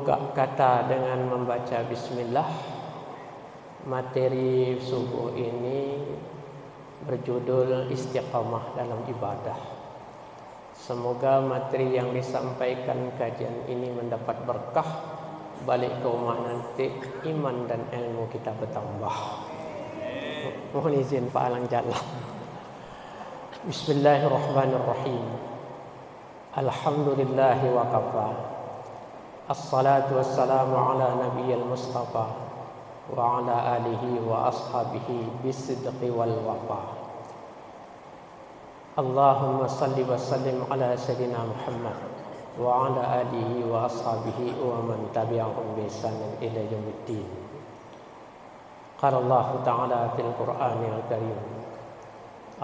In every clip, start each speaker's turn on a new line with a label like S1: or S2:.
S1: membuka kata dengan membaca bismillah. Materi subuh ini berjudul istiqamah dalam ibadah. Semoga materi yang disampaikan kajian ini mendapat berkah, balik ke rumah nanti iman dan ilmu kita bertambah. Mohon izin Pak Alang jalan. Bismillahirrahmanirrahim. Alhamdulillahi wa kafa. Assalatu wassalamu ala nabiyyil mustafa wa ala alihi wa ashabihi bisidqi wal wafa. Allahumma salli wa sallim ala sayyidina Muhammad wa ala alihi wa ashabihi wa man tabi'ahum bi ihsanin ila yaumiddin. Qala Allah ta'ala fil Qur'anil Karim.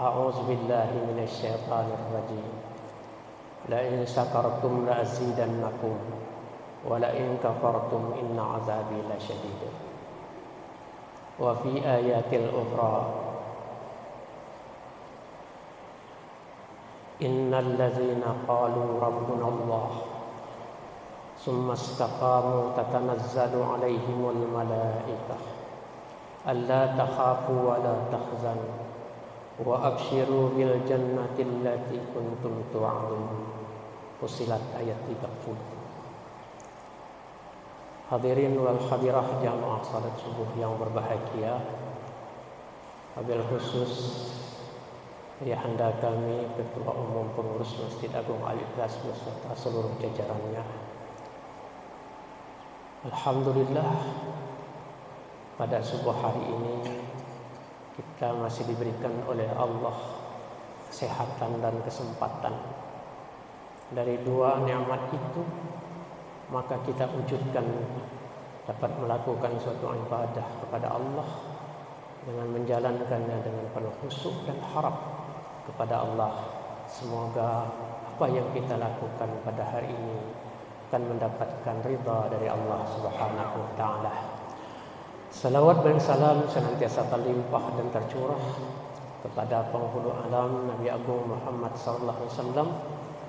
S1: A'udzu billahi minasy syaithanir rajim. La in syakartum la azidannakum wa la in kafartum inna 'adzabi lasyadid. Wa fi ayatil ukhra innal ladzina qalu rabbuna Allah summa istaqamu tatanazzalu 'alaihimul malaikah alla takhafu wa la tahzanu wa abshiru bil jannati allati kuntum tu'adun. Fussilat ayat 30. Hadirin wal hadirah jamaah salat subuh yang berbahagia, wabil khusus ayahanda kami Ketua Umum Pengurus Masjid Agung Al-Ikhlas beserta seluruh jajarannya. Alhamdulillah, pada subuh hari ini kita masih diberikan oleh Allah kesehatan dan kesempatan. Dari dua nikmat itu, maka kita wujudkan dapat melakukan suatu ibadah kepada Allah dengan menjalankannya dengan penuh khusyuk dan harap kepada Allah. Semoga apa yang kita lakukan pada hari ini akan mendapatkan ridha dari Allah Subhanahu wa taala. Salawat dan salam senantiasa terlimpah dan tercurah kepada penghulu alam Nabi Agung Muhammad sallallahu alaihi wasallam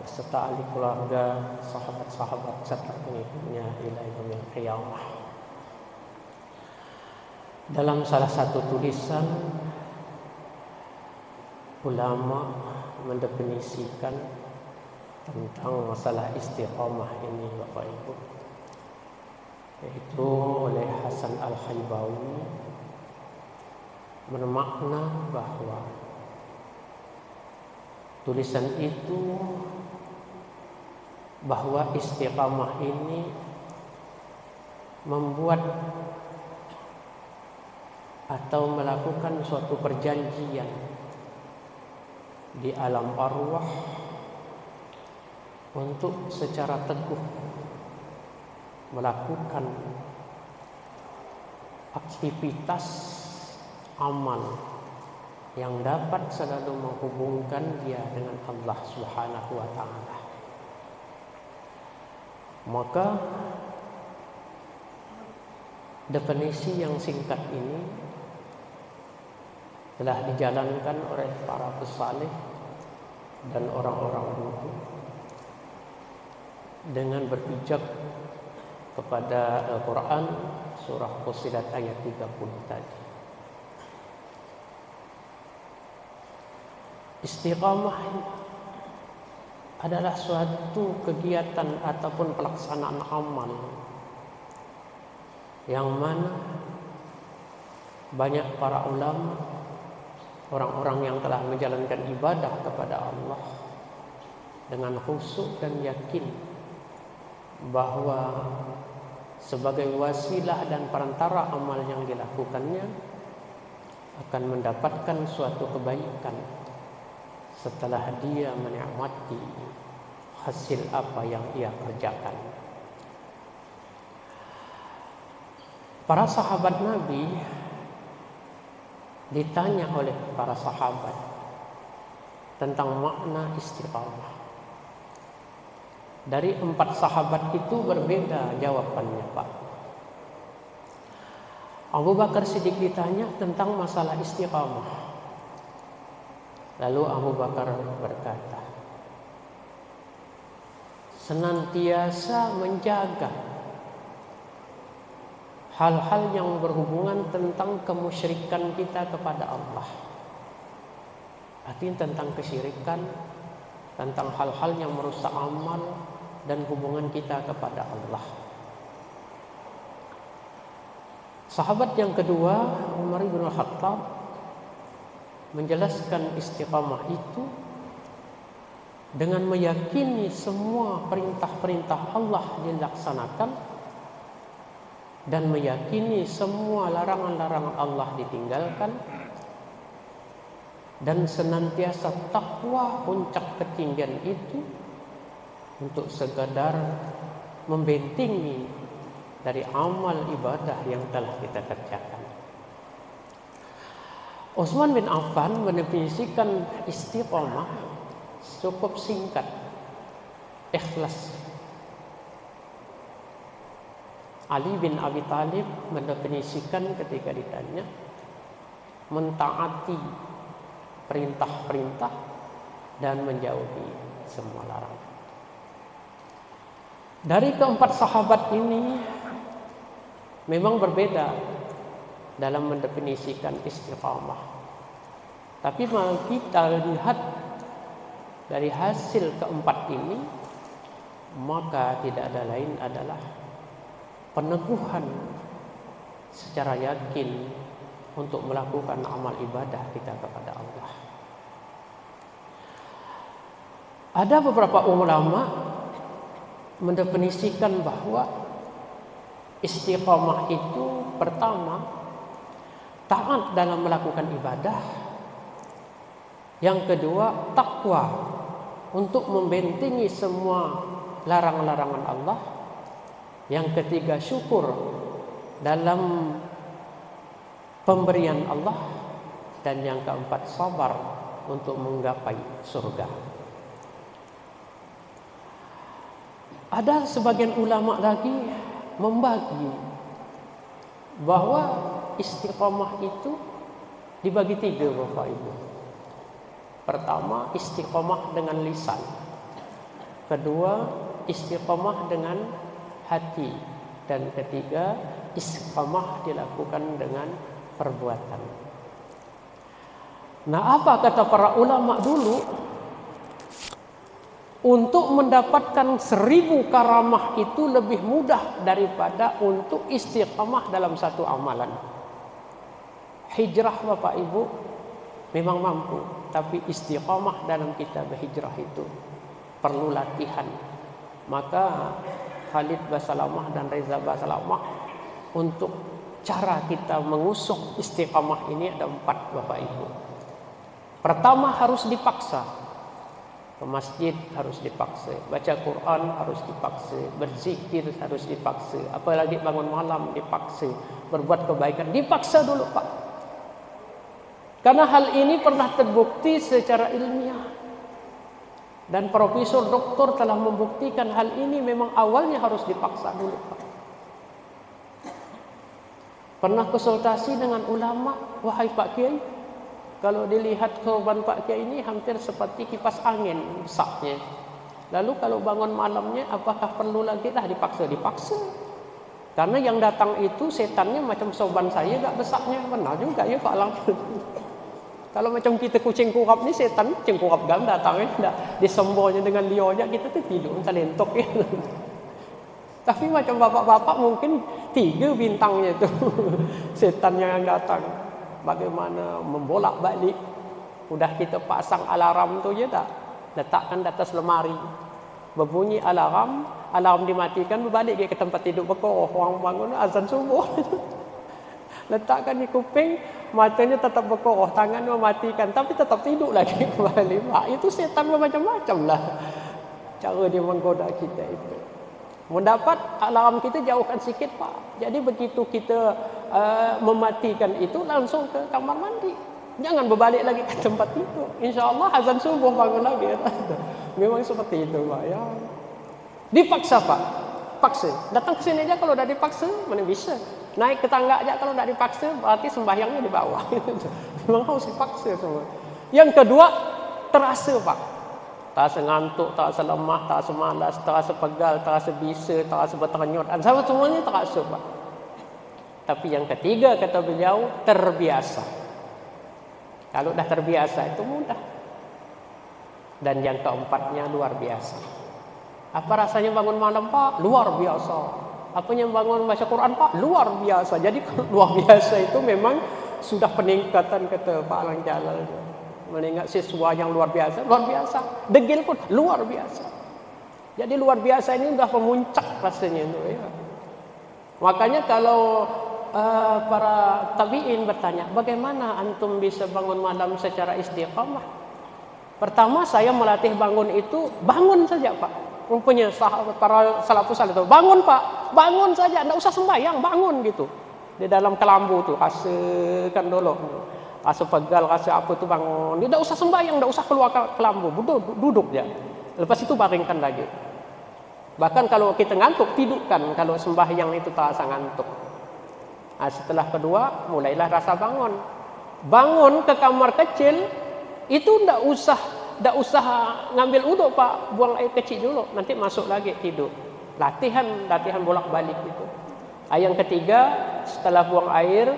S1: beserta ahli keluarga, sahabat-sahabat serta pengikutnya ila yaumil qiyamah. Dalam salah satu tulisan, ulama mendefinisikan tentang masalah istiqamah ini Bapak Ibu, yaitu oleh Hasan Al-Haibawi, bermakna bahwa tulisan itu bahwa istiqamah ini membuat atau melakukan suatu perjanjian di alam arwah untuk secara teguh melakukan aktivitas amal yang dapat selalu menghubungkan dia dengan Allah Subhanahu wa taala. Maka definisi yang singkat ini telah dijalankan oleh para pesalih dan orang-orang dulu dengan berpijak kepada Al-Quran surah Fussilat ayat 30 tadi. Istiqamah adalah suatu kegiatan ataupun pelaksanaan amal yang mana banyak para ulama, orang-orang yang telah menjalankan ibadah kepada Allah dengan khusyuk dan yakin bahwa sebagai wasilah dan perantara amal yang dilakukannya akan mendapatkan suatu kebaikan setelah dia menikmati hasil apa yang ia kerjakan. Para sahabat Nabi ditanya oleh para sahabat tentang makna istiqamah. Dari 4 sahabat itu berbeda jawabannya, Pak. Abu Bakar Siddiq ditanya tentang masalah istiqamah. Lalu Abu Bakar berkata, senantiasa menjaga hal-hal yang berhubungan tentang kemusyrikan kita kepada Allah. Artinya tentang kesyirikan, tentang hal-hal yang merusak amal dan hubungan kita kepada Allah. Sahabat yang kedua, Umar bin Khattab, menjelaskan istiqamah itu dengan meyakini semua perintah-perintah Allah dilaksanakan dan meyakini semua larangan-larangan Allah ditinggalkan, dan senantiasa takwa puncak ketinggian itu untuk sekadar membentengi dari amal ibadah yang telah kita kerjakan. Utsman bin Affan mendefinisikan istiqamah cukup singkat, ikhlas. Ali bin Abi Thalib mendefinisikan ketika ditanya, mentaati perintah-perintah dan menjauhi semua larangan. Dari keempat sahabat ini memang berbeda dalam mendefinisikan istiqamah. Tapi kalau kita lihat dari hasil keempat ini, maka tidak ada lain adalah peneguhan secara yakin untuk melakukan amal ibadah kita kepada Allah. Ada beberapa ulama mendefinisikan bahwa istiqamah itu pertama taat dalam melakukan ibadah, yang kedua takwa untuk membentengi semua larangan-larangan Allah, yang ketiga syukur dalam pemberian Allah, dan yang keempat sabar untuk menggapai surga. Ada sebagian ulama lagi membagi bahwa istiqamah itu dibagi tiga, Bapak Ibu. Pertama, istiqamah dengan lisan. Kedua, istiqamah dengan hati. Dan ketiga, istiqamah dilakukan dengan perbuatan. Nah, apa kata para ulama dulu? Untuk mendapatkan 1000 karamah itu lebih mudah daripada untuk istiqamah dalam satu amalan. Hijrah, Bapak Ibu, memang mampu, tapi istiqamah dalam kita berhijrah itu perlu latihan. Maka Khalid Basalamah dan Reza Basalamah, untuk cara kita mengusung istiqamah ini ada 4, Bapak Ibu. Pertama, harus dipaksa. Ke masjid harus dipaksa, baca Quran harus dipaksa, berzikir harus dipaksa, apalagi bangun malam dipaksa, berbuat kebaikan dipaksa dulu, Pak. Karena hal ini pernah terbukti secara ilmiah, dan profesor doktor telah membuktikan hal ini memang awalnya harus dipaksa dulu, Pak. Pernah konsultasi dengan ulama, wahai Pak Kiai, kalau dilihat korban Pak Kiai ini hampir seperti kipas angin besarnya. Lalu kalau bangun malamnya, apakah perlu lagi lah dipaksa? Dipaksa. Karena yang datang itu setannya macam sorban saya, gak besarnya. Benar juga ya Pak Lang. Kalau macam kita kucing kurap ni, setan kucing kurap gam datangnya, disembolnya dengan liurnya, kita tuh tidur talentok ya. Tapi macam bapak-bapak mungkin 3 bintangnya itu setannya yang datang. Bagaimana membolak-balik. Udah kita pasang alarm tu je tak, letakkan di atas lemari, berbunyi alarm, alarm dimatikan, berbalik ke tempat tidur berkoroh, orang bangun azan subuh. Letakkan di kuping, matanya tetap berkoroh, tangan mematikan, tapi tetap tidur lagi kembali. Itu setan macam-macam lah cara dia menggoda kita itu. Mendapat alarm kita jauhkan sikit, Pak. Jadi begitu kita mematikan itu, langsung ke kamar mandi. Jangan berbalik lagi ke tempat itu. InsyaAllah azan subuh bangun lagi. Memang seperti itu, Pak. Ya. Dipaksa, Pak. Paksa. Datang ke sini aja kalau dah dipaksa, mana bisa. Naik ke tangga aja kalau dah dipaksa, berarti sembahyangnya di bawah. Memang harus dipaksa semua. Yang kedua, terasa, Pak. Tak rasa ngantuk, tak rasa lemah, tak rasa malas, tak rasa pegal, tak rasa bisa, tak rasa berterenyut. Semuanya terasa, Pak. Tapi yang ketiga kata beliau, terbiasa. Kalau dah terbiasa itu mudah. Dan yang keempatnya luar biasa. Apa rasanya bangun malam, Pak? Luar biasa. Apanya bangun baca Quran, Pak? Luar biasa. Jadi luar biasa itu memang sudah peningkatan kata Pak Alang Jalal. Mengingat siswa yang luar biasa, luar biasa. Degil pun luar biasa. Jadi luar biasa ini sudah pemuncak rasanya itu ya. Makanya kalau para tabi'in bertanya, bagaimana antum bisa bangun malam secara istiqamah? Pertama saya melatih bangun itu, bangun saja Pak. Rupanya para salafus saleh itu, bangun Pak, bangun saja, tidak usah sembahyang, bangun gitu. Di dalam kelambu tuh, kasihkan dulu. Kasih pegal, kasih apa itu bangun. Tidak usah sembahyang, tidak usah keluar kelambu, duduk ya. Lepas itu baringkan lagi. Bahkan kalau kita ngantuk, tidurkan kalau sembahyang itu terasa ngantuk. Nah, setelah kedua, mulailah rasa bangun. Bangun ke kamar kecil, itu tidak usah ngambil uduk Pak, buang air kecil dulu, nanti masuk lagi tidur. Latihan bolak-balik itu. Yang ketiga, setelah buang air,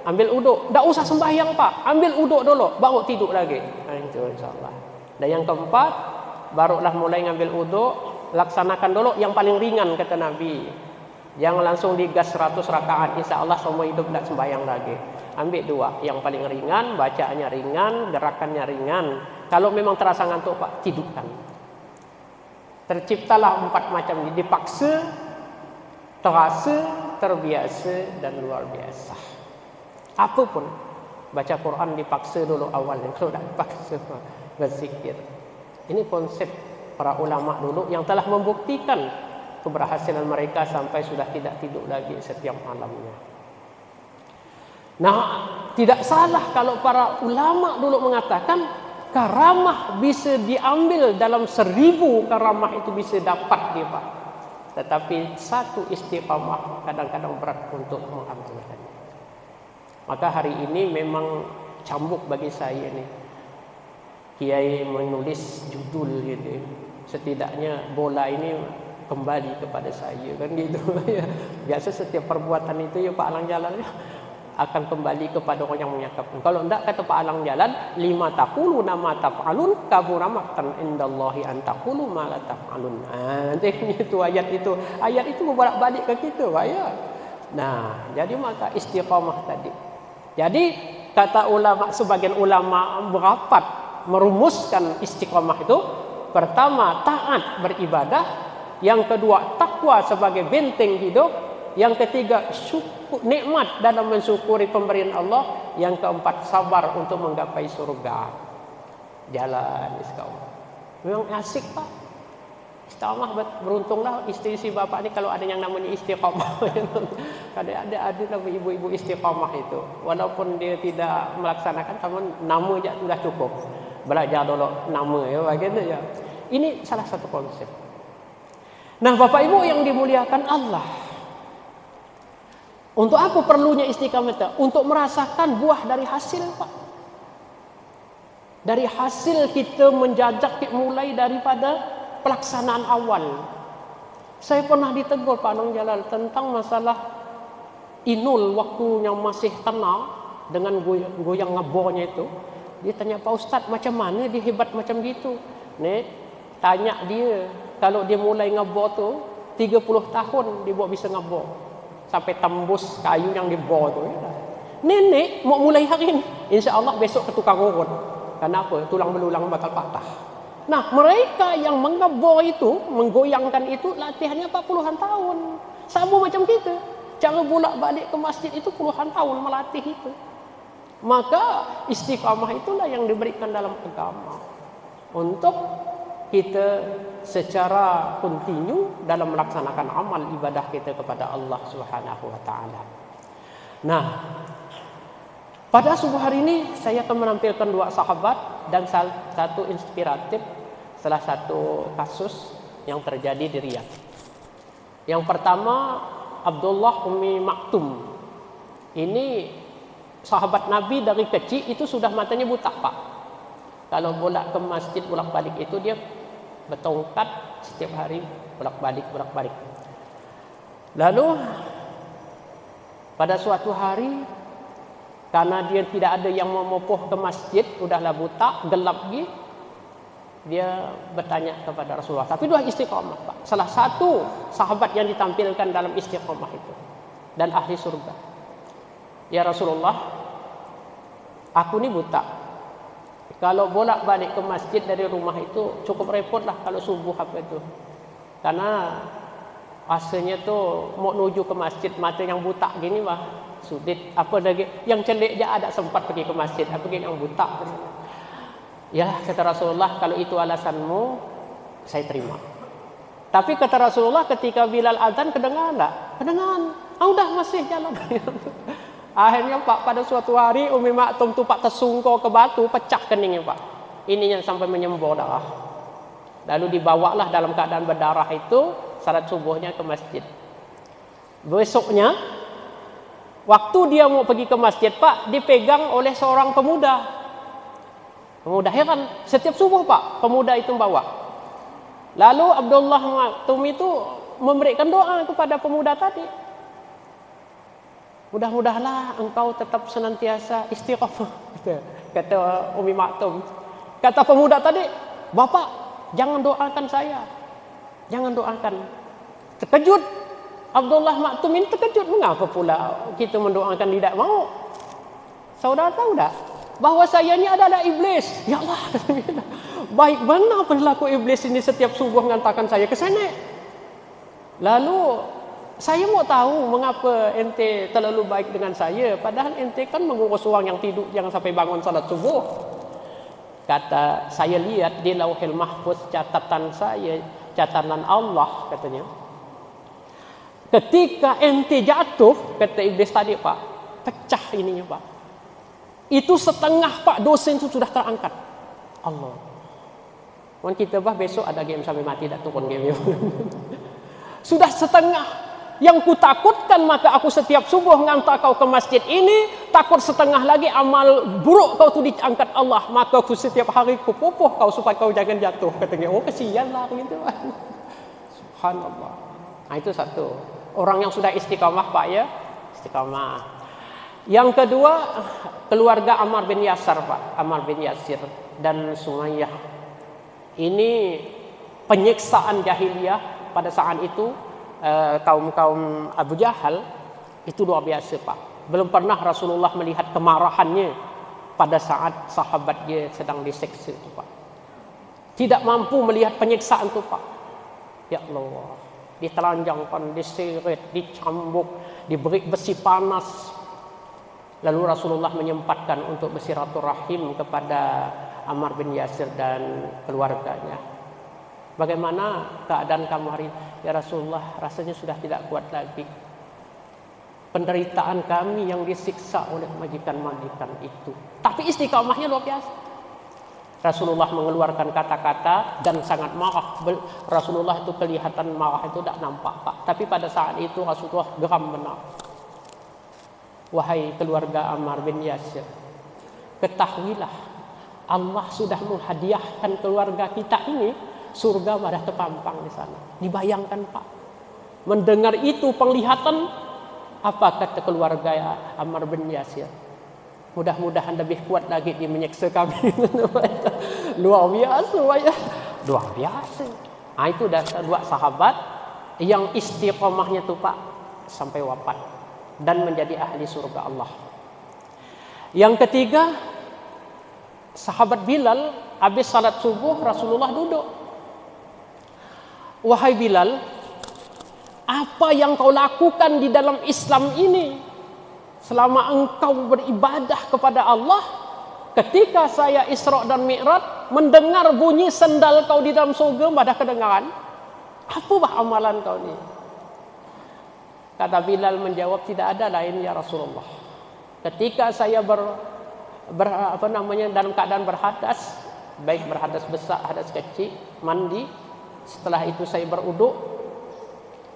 S1: ambil uduk. Tidak usah sembahyang Pak, ambil uduk dulu, baru tidur lagi. Nah, itu insyaAllah. Dan yang keempat, barulah mulai ngambil uduk, laksanakan dulu yang paling ringan kata Nabi. Jangan langsung digas 100 rakaat, insyaAllah semua hidup tidak sembahyang lagi. Ambil dua, yang paling ringan, bacaannya ringan, gerakannya ringan. Kalau memang terasa ngantuk Pak, tidurkan. Terciptalah 4 macam ini, dipaksa, terasa, terbiasa, dan luar biasa. Apapun, baca Quran dipaksa dulu awalnya, kalau tidak dipaksa berzikir. Ini konsep para ulama dulu yang telah membuktikan keberhasilan mereka sampai sudah tidak tidur lagi setiap malamnya. Nah, tidak salah kalau para ulama dulu mengatakan karamah bisa diambil dalam 1000 karamah itu bisa dapat dia Pak. Tetapi satu istiqamah kadang-kadang berat untuk mengambilkannya. Maka hari ini memang cambuk bagi saya nih. Kiai menulis judul gitu. Setidaknya bola ini kembali kepada saya kan gitu. Biasa setiap perbuatan itu ya Pak Alang Jalal ya, akan kembali kepada orang yang menyakapkan. Kalau tidak kata Pak Alang Jalal, lima taqulu nama taf'alun kabura maqtan indallahi an taqulu ma la taf'alun. Nanti itu ayat itu bolak-balik ke kita Pak ya. Nah, jadi maka istiqamah tadi. Jadi kata ulama, sebagian ulama berapat merumuskan istiqamah itu, pertama taat beribadah, yang kedua takwa sebagai benteng hidup, yang ketiga syukur nikmat dalam mensyukuri pemberian Allah, yang keempat sabar untuk menggapai surga. Jalan istiqamah. Memang asik Pak. Istiqamah, beruntunglah istri si bapak ini kalau ada yang namanya istiqamah. ada nama ibu-ibu istiqamah itu. Walaupun dia tidak melaksanakan, namun nama saja sudah cukup. Belajar dulu nama ya begitu ya. Ini salah satu konsep. Nah, Bapak Ibu yang dimuliakan Allah, untuk apa perlunya istiqamah? Untuk merasakan buah dari hasil Pak. Dari hasil kita menjajak mulai daripada pelaksanaan awal. Saya pernah ditegur Pak Alang Jalal tentang masalah inul waktu yang masih tenang dengan goyang ngebornya itu. Dia tanya, Pak Ustadz, macam mana dia hebat macam gitu? Nih, tanya dia, kalau dia mulai ngebor tu 30 tahun dia buat bisa ngebor sampai tembus kayu yang dibor tu. Nenek mau mulai hari ini, insya-Allah besok ke tukang urut. Kenapa? Tulang belulang bakal patah. Nah, mereka yang mengebor itu, menggoyangkan itu latihannya 40-an tahun. Sama macam kita. Cara bolak-balik ke masjid itu puluhan tahun melatih itu. Maka istiqamah itulah yang diberikan dalam agama untuk kita secara kontinu dalam melaksanakan amal ibadah kita kepada Allah Subhanahu wa taala. Nah, pada subuh hari ini saya akan menampilkan 2 sahabat dan satu inspiratif, salah satu kasus yang terjadi di Riyadh. Yang pertama, Abdullah Ummi Maktum. Ini sahabat Nabi dari kecil itu sudah matanya buta Pak. Kalau bolak ke masjid bolak-balik itu dia bertongkat setiap hari bolak-balik. Lalu Pada suatu hari, karena dia tidak ada yang memopoh ke masjid, udahlah buta, gelap lagi, dia bertanya kepada Rasulullah. Tapi dia istiqamah, Pak. Salah satu sahabat yang ditampilkan dalam istiqamah itu dan ahli surga. Ya Rasulullah, aku ni buta. Kalau bolak-balik ke masjid dari rumah itu cukup repot lah kalau subuh apa itu. Karena rasanya tu mau menuju ke masjid mata yang buta gini mah sulit. Apa lagi yang celik je ada sempat pergi ke masjid, apa lagi yang buta. Ya kata Rasulullah, kalau itu alasanmu saya terima. Tapi kata Rasulullah, ketika Bilal azan kedengaran tak? Kedengaran. Udah masih jalan. Akhirnya Pak, pada suatu hari Umi Maktum tu Pak tersungkur ke batu, pecah keningnya Pak. Ininya sampai menyembur darah. Lalu dibawalah dalam keadaan berdarah itu salat subuhnya ke masjid. Besoknya waktu dia mau pergi ke masjid Pak, dipegang oleh seorang pemuda. Pemuda heran, setiap subuh Pak, pemuda itu bawa. Lalu Abdullah Maktum itu memberikan doa kepada pemuda tadi. Mudah-mudahlah engkau tetap senantiasa istiqamah, kata Umi Maktum. Kata pemuda tadi, Bapak jangan doakan saya, jangan doakan. Terkejut Abdullah Maktum ini, terkejut, mengapa pula kita mendoakan tidak mau? Saudara tahu tak bahwa saya ini adalah iblis? Ya Allah, baik mana perilaku iblis ini, setiap subuh mengantarkan saya ke sana. Lalu saya mau tahu mengapa ente terlalu baik dengan saya, padahal ente kan mengurus orang yang tidur jangan sampai bangun salat subuh. Kata, saya lihat di Lauhil Mahfuz catatan saya, catatan Allah katanya. Ketika ente jatuh, kata iblis tadi Pak, pecah ininya Pak. Itu setengah Pak, dosen itu sudah terangkat. Allah. Wan kita bah besok ada game sampai mati dak turun game. Sudah setengah. Yang kutakutkan, maka aku setiap subuh ngantar kau ke masjid ini, takut setengah lagi amal buruk kau tu diangkat Allah, maka aku setiap hari kupupuh kau supaya kau jangan jatuh. Katanya, oh kesian lah gitu. Subhanallah. Nah itu satu. Orang yang sudah istiqamah Pak ya, istiqamah. Yang kedua, keluarga Ammar bin Yasir Pak, Ammar bin Yasir dan Sumayyah. Ini penyiksaan jahiliyah pada saat itu. Kaum Abu Jahal itu luar biasa Pak. Belum pernah Rasulullah melihat kemarahannya pada saat sahabat dia sedang diseksa itu Pak. Tidak mampu melihat penyiksaan itu Pak. Ya Allah, ditelanjangkan, diseret, dicambuk, diberi besi panas. Lalu Rasulullah menyempatkan untuk bersiraturahim kepada Ammar bin Yasir dan keluarganya. Bagaimana keadaan kamu hari ini? Ya Rasulullah, rasanya sudah tidak kuat lagi. Penderitaan kami yang disiksa oleh majikan-majikan itu. Tapi istiqamahnya luar biasa. Rasulullah mengeluarkan kata-kata dan sangat marah. Rasulullah itu kelihatan marah itu tidak nampak Pak. Tapi pada saat itu Rasulullah geram benar. Wahai keluarga Ammar bin Yasir, ketahuilah Allah sudah menghadiahkan keluarga kita ini surga pada terpampang di sana. Dibayangkan Pak. Mendengar itu penglihatan, apa kata keluarga Ammar bin Yasir? Mudah-mudahan lebih kuat lagi dia menyeksa kami. Luar biasa ya. Luar biasa. Nah, itu dua sahabat yang istiqomahnya tuh Pak sampai wafat dan menjadi ahli surga Allah. Yang ketiga, sahabat Bilal habis salat subuh Rasulullah duduk. Wahai Bilal, apa yang kau lakukan di dalam Islam ini selama engkau beribadah kepada Allah? Ketika saya Isra dan Mi'raj mendengar bunyi sendal kau di dalam surga, pada kedengaran, apa amalan kau ini? Kata Bilal menjawab, tidak ada lain ya Rasulullah. Ketika saya dalam keadaan berhadas, baik berhadas besar, hadas kecil, mandi. Setelah itu saya beruduk.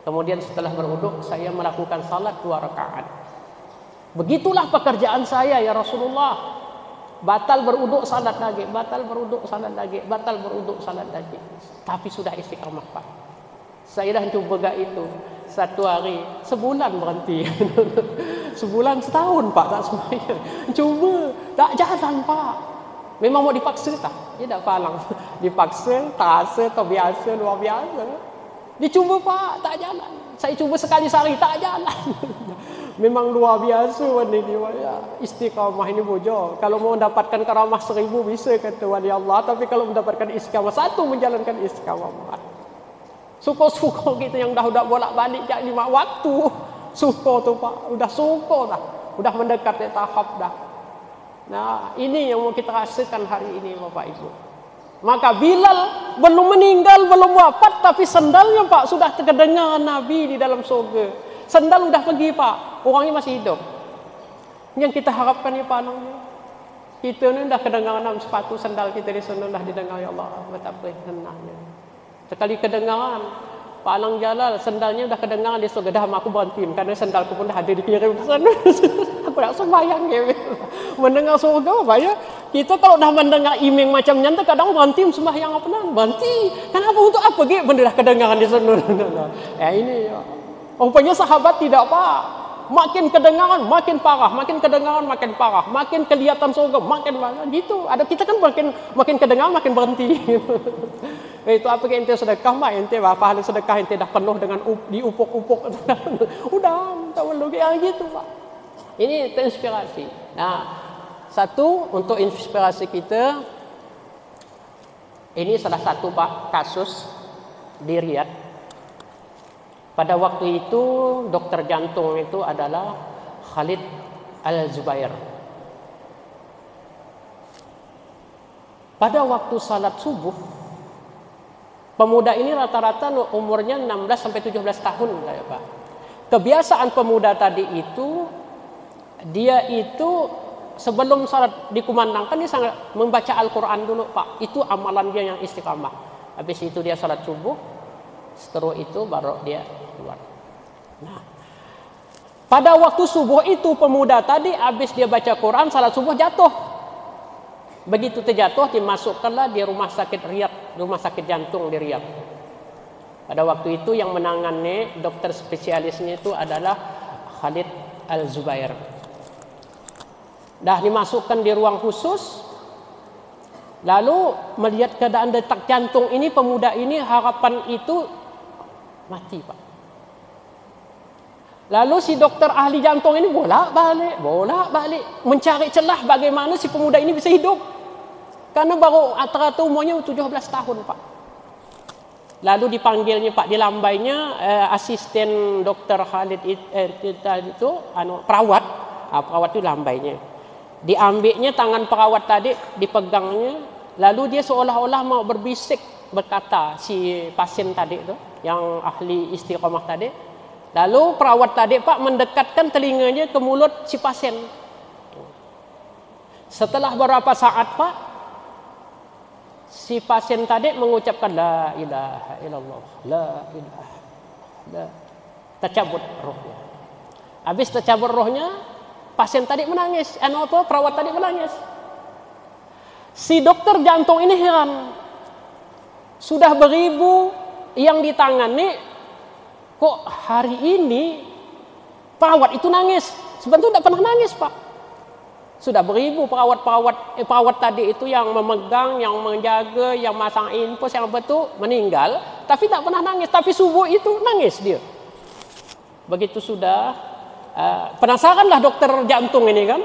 S1: Kemudian setelah beruduk saya melakukan salat 2 rakaat. Begitulah pekerjaan saya ya Rasulullah. Batal beruduk salat lagi, batal beruduk salat lagi, batal beruduk salat lagi. Tapi sudah istiqamah Pak. Saya dah cuba gak itu. satu hari, sebulan berhenti. Sebulan, setahun Pak tak sembahyang. Cuba, tak jalan Pak. Memang mau dipaksa tak? Dia tak falang. Dipaksa, terasa, terbiasa, luar biasa. Dia cuba Pak, tak jalan. Saya cuba sekali sehari, tak jalan. Memang luar biasa wali ni. Istiqamah ini bojo. Kalau mau mendapatkan karamah 1000 bisa kata wali Allah. Tapi kalau mendapatkan istiqamah 1 menjalankan istiqamah. Suka-suka kita yang dah bolak-balik jak 5 waktu. Suka tu Pak, udah suka dah. Udah mendekat ke tahap dah. Nah, ini yang mau kita rasakan hari ini Bapak Ibu. Maka Bilal belum meninggal, belum wafat, tapi sendalnya Pak sudah terdengar Nabi di dalam surga. Sendal udah pergi Pak, orangnya masih hidup. Yang kita harapkan ya Pak, kita ni dah kedengaran sepatu sendal kita di sana dah didengar ya Allah. Betapa senangnya. Sekali kedengaran Pak Alang Jalal, sendalnya dah kedengaran di surga. Dah aku berhenti kerana sendalku pun dah ada dikirim ke sana. Aku nak sembahyang ya. Mendengar surga apa ya? Kita kalau dah mendengar iming macam nyata kadang berhenti sembahyang apa nak? Berhenti. Kenapa untuk apa ge benda dah kedengaran di sana? Ini ya. Rupanya sahabat tidak Pak. Makin kedengaran makin parah, makin kedengaran makin parah, makin kelihatan surga makin parah. Gitu. Ada kita kan makin kedengaran makin berhenti. Itu apa ke ente sedekah mak ente pahala sedekah ente dah penuh dengan diupuk-upuk. Udah tak perlu kayak gitu Pak. Ini terinspirasi. Nah, satu untuk inspirasi kita, ini salah satu Pak kasus di Riyadh. Pada waktu itu dokter jantung itu adalah Khalid Al-Zubair. Pada waktu salat subuh, pemuda ini rata-rata umurnya 16 sampai 17 tahun ya Pak. Kebiasaan pemuda tadi itu, dia itu sebelum salat dikumandangkan dia sangat membaca Al-Quran dulu Pak. Itu amalan dia yang istiqamah. Habis itu dia salat subuh, setelah itu baru dia keluar. Nah, pada waktu subuh itu pemuda tadi habis dia baca Quran, salat subuh jatuh. Begitu terjatuh dimasukkanlah di rumah sakit Riyadh, rumah sakit jantung di Riyadh. Pada waktu itu yang menangani dokter spesialisnya itu adalah Khalid Al-Zubair. Dah dimasukkan di ruang khusus. Lalu melihat keadaan detak jantung ini, pemuda ini harapan itu mati Pak. Lalu si dokter ahli jantung ini bolak-balik mencari celah bagaimana si pemuda ini bisa hidup. Karena baru rata-rata umurnya 17 tahun Pak. Lalu dipanggilnya Pak, dilambainya asisten dokter Khalid itu perawat. Perawat itu lambainya. Diambilnya tangan perawat tadi, dipegangnya, lalu dia seolah-olah mau berbisik, berkata si pasien tadi itu, yang ahli istiqamah tadi. Lalu perawat tadi Pak mendekatkan telinganya ke mulut si pasien. Setelah beberapa saat Pak, si pasien tadi mengucapkan la ilaha illallah, la ilaha, la. Tercabut rohnya. Habis tercabut rohnya, pasien tadi menangis. Perawat tadi menangis. Si dokter jantung ini heran. Sudah beribu yang ditangani, kok hari ini perawat itu nangis. Sebetulnya tidak pernah nangis Pak. Sudah beribu perawat tadi itu yang memegang, yang menjaga, yang masang infus, yang betul meninggal, tapi tak pernah nangis. Tapi subuh itu nangis dia. Begitu sudah penasaranlah dokter jantung ini kan.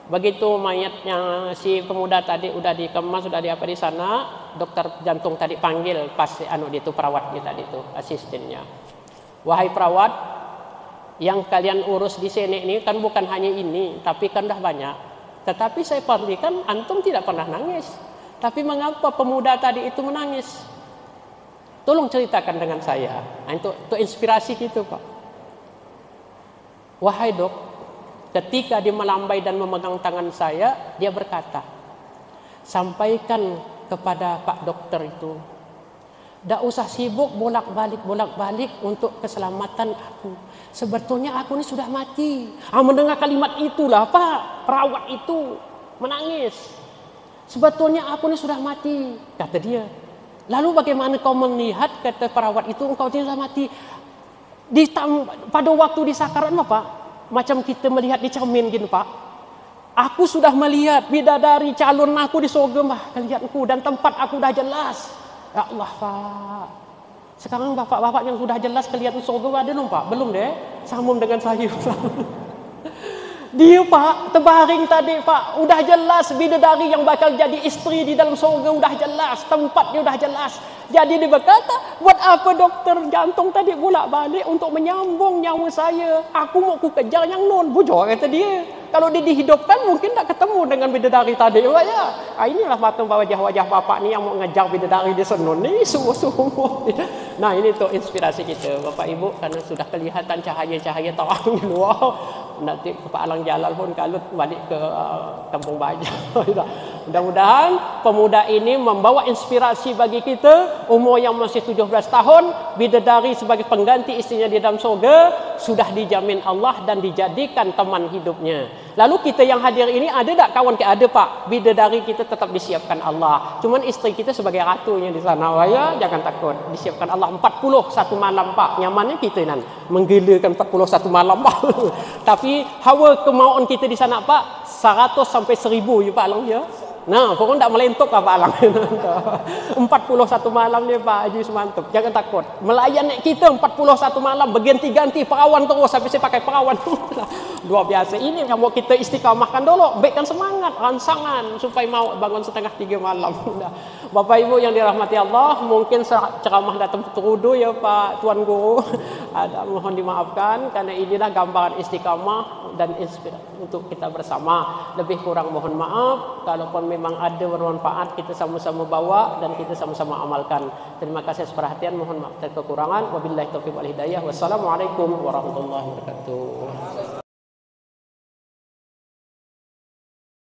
S1: Begitu mayatnya si pemuda tadi udah dikemas, sudah diapa di sana, dokter jantung tadi panggil pas itu perawatnya tadi itu, asistennya. Wahai perawat, yang kalian urus di sini ini kan bukan hanya ini, tapi kan dah banyak. Tetapi saya perhatikan antum tidak pernah nangis. Tapi mengapa pemuda tadi itu menangis? Tolong ceritakan dengan saya. Itu inspirasi gitu Pak. Wahai dok, ketika dia melambai dan memegang tangan saya, dia berkata, sampaikan kepada Pak dokter itu, tak usah sibuk bolak-balik untuk keselamatan aku. Sebetulnya aku ini sudah mati. Mendengar kalimat itulah Pak, perawat itu menangis. Sebetulnya aku ini sudah mati, kata dia. Lalu bagaimana kau melihat, kata perawat itu, engkau sudah mati? Pada waktu di sakarat Pak, macam kita melihat di cermin gini Pak. Aku sudah melihat bidadari calon aku di surga Pak, kalianku, dan tempat aku dah jelas. Ya Allah Pak. Sekarang bapak-bapak yang sudah jelas kelihatan surga ada belum Pak? Belum deh. Sambung dengan saya Pak. Dia Pak, terbaring tadi Pak, udah jelas bidadari yang bakal jadi istri di dalam surga, udah jelas, tempatnya udah jelas. Jadi dia berkata, buat apa dokter jantung tadi bolak-balik untuk menyambung nyawa saya? Aku mau kejar yang non, bujur kata dia. Kalau dia dihidupkan mungkin tak ketemu dengan bidadari tadi Pak ya. Inilah patut wajah-wajah bapak ni yang mau ngejar bidadari di senun ni semua. Nah, ini untuk inspirasi kita Bapak Ibu, karena sudah kelihatan cahaya-cahaya terang di luar. Nanti Pak Alang Jalal pun kalut balik ke Kampung Baja. Mudah-mudahan pemuda ini membawa inspirasi bagi kita. Umur yang masih 17 tahun, bidadari sebagai pengganti istrinya di dalam surga, sudah dijamin Allah dan dijadikan teman hidupnya. Lalu kita yang hadir ini ada tak kawan kita? Ada Pak. Bidadari kita tetap disiapkan Allah. Cuman istri kita sebagai ratunya di sana. Ya, jangan takut. Disiapkan Allah 41 malam Pak. Nyamannya kita nan menggelakan 41 malam Pak. Tapi hawa kemauan kita di sana Pak 100 sampai 1000 ya Pak Alang ya. Nah, pokoknya tak melentok Pak Alang. 41 malam ni Pak Haji semantap. Jangan takut. Melayan kita 41 malam berganti-ganti perawan terus sampai saya pakai perawan. Luar biasa. Ini yang mau kita istiqamahkan dulu. Baikkan semangat, rangsangan supaya mau bangun 2:30 malam. Bapak Ibu yang dirahmati Allah, mungkin ceramah datang terudu ya Pak Tuan Guru. Ada mohon dimaafkan karena inilah gambaran istiqamah dan inspirasi untuk kita bersama. Lebih kurang mohon maaf. Kalaupun memang ada bermanfaat, kita sama-sama bawa dan kita sama-sama amalkan. Terima kasih atas perhatian, mohon maaf atas kekurangan. Wabillahi taufiq wal hidayah. Wassalamualaikum warahmatullahi wabarakatuh.